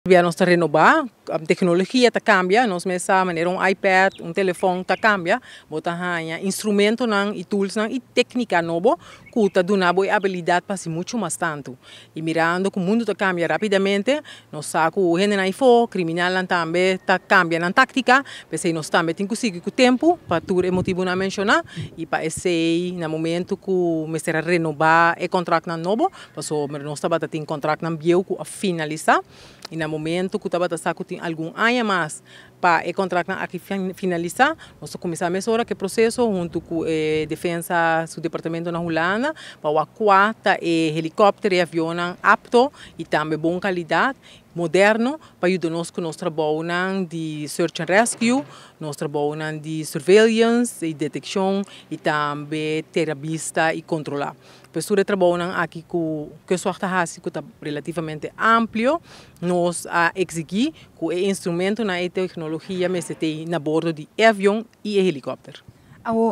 Nós está renovar, a tecnologia está cambia, nós mesma maneira iPad, telefone está cambia, bota instrumento não e tools não e técnica novo, que está dando a habilidade para ser muito mais tanto. E mirando que o mundo está cambia rapidamente, nós sabe que o gente não for, criminal também está cambia na tática, porque nós também tem que conseguir o tempo para tudo é motivo não mencionar e para esse no momento que o mestre renovar o contrato novo, porque nós está tem contrato não bio que finalizar. E no momento que estava tem algum ano mais para o contrato aqui finalizar, nós começamos a que processo junto com a defesa do departamento na Holanda para o quarta helicóptero e avião apto e também boa qualidade, moderno, para ajudar-nos com nosso trabalho de search and rescue, nosso trabalho de surveillance e detecção e também terapista e controlar. Pessoas trabalham aqui com que está relativamente amplo, nós exigir com o instrumento na tecnologia mas tem na bordo de avião e helicóptero.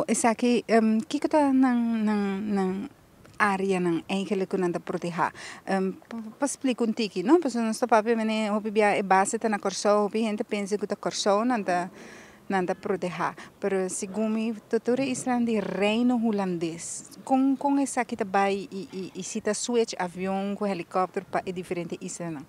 Essa aqui, que está na área não eigenlijk nanda proteger. Para explicar um tiki, não? Porque nós estamos para hopi bia base tá na corso, hopi gente pensa que tá corso nanda proteger. Pero segundo tudo Israel de reino holandês. Com essa aqui também e se tá switch avião com helicóptero para é diferente Israel.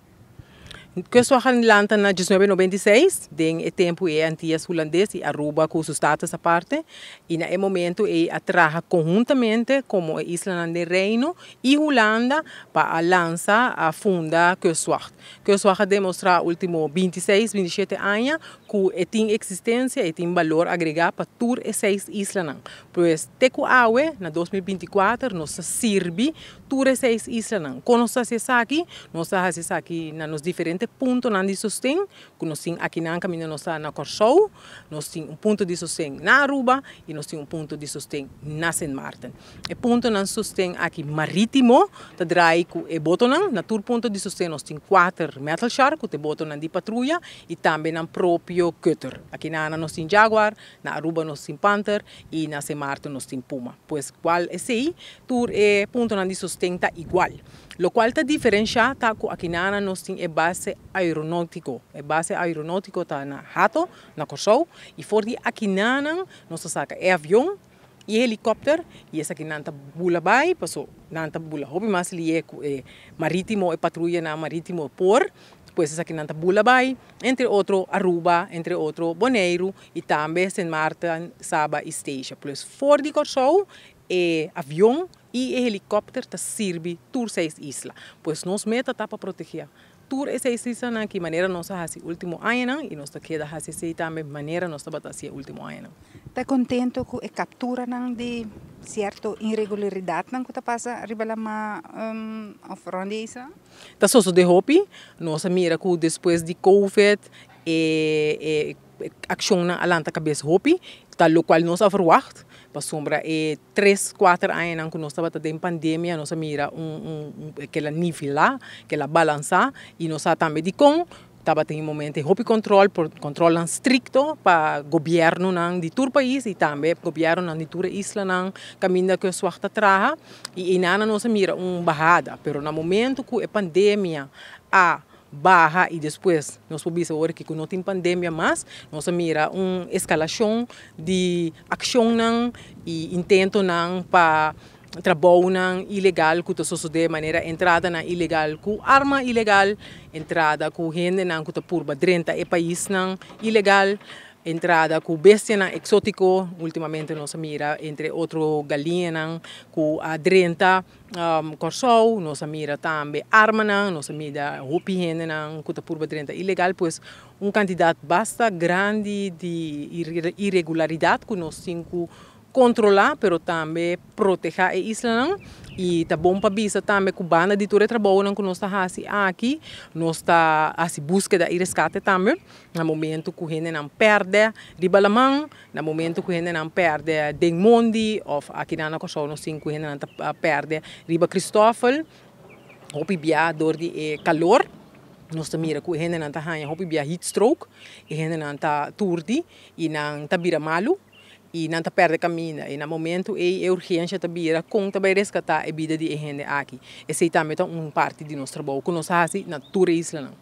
Que só han lanta na 1996, tem tempo antigas holandês e Aruba com os status à parte, e no momento atraja conjuntamente como Islândia de Reino e Holanda para lançar a funda Kustwacht. Kustwacht demonstra último 26, 27 anos que tem existência e tem valor agregado para todas as 6 islas. Pois teco awe na 2024 nós serve todas as 6 islas. Quando nós fazemos aqui nos diferentes pontos de sustento, que nós temos aqui na caminho nós na Corsou, nós temos ponto de sustento na Aruba e nós temos ponto de sustento na Saint Martin. O ponto de sustento aqui marítimo, que traz com o botão na todo ponto de sustento nós temos 4 metal shark, que o botão de patrulha e também na próprio cutter. Aqui na nós temos Jaguar, na Aruba nós temos Panther e na Saint Martin nós temos Puma. Pois qual é esse? Todo ponto de sustento igual. Lo qual está diferenciado com aqui na nós temos base aeronáutico. A base aeronáutico está na Hato, na Corsou, e fora de aqui nós saca avião e helicóptero, e essa aqui não bula bai, passou não bula. Hobby mais lié marítimo e patrulha na marítimo por, pois essa aqui não bula bai, entre outro Aruba, entre outro Bonaire e também Saint Martin, Saba e Station. Pois fora de Corsou, avião e helicóptero te serve por 6 islas, pois nós meta tá para proteger. Tur essa isla que maneira nós faz último ano e nós queda fazer também maneira nós tá fazer último ano. Está contento com a captura de certa irregularidade que passa arriba lá fronte isso? Tá só de hopi, nós mira que depois de Covid ação na alanta cabeça hopi, tá lo qual nós verwacht. Para sombra 3, 4 anos que nós estávamos em pandemia, nós mira aquela nível lá, aquela balança e nós também de com estava em momento de controle estricto para o governo de todo o país e também para o governo de toda a isla caminho que sua traja e nana nós mira barrada, pero no momento que a pandemia barra e depois nós podemos ver que não tem pandemia mais nós mira escalação de ação e intento para trabalho ilegal que está de maneira entrada na ilegal com arma ilegal entrada com gente que está por dentro do país ilegal entrada com bestia exótico, ultimamente nós mira entre outro galinha com a drenta corsou, nós mira também arma nós mira hopi gente que está por drenta ilegal, pois quantidade bastante grande de irregularidade que nós temos que controlar, pero também proteger a isla e tá bom para bisa também com banda de todo trabalho que nós está fazendo aqui, nós está a búsqueda e resgate também, no momento que a gente não perde ribalamang, no momento que a gente não perde Dengmondi, ou aqui na Corsou nós temos que a gente não perde riba Cristófel, hopi bia dor de calor. Nós mira que a gente não está hopi bia heat stroke, a gente não está turdi e não está bira malu. E não perde caminho. E no momento é urgência também conta para resgatar a vida de gente aqui. Esse também é parte de nosso trabalho que nós fazemos na toda a isla.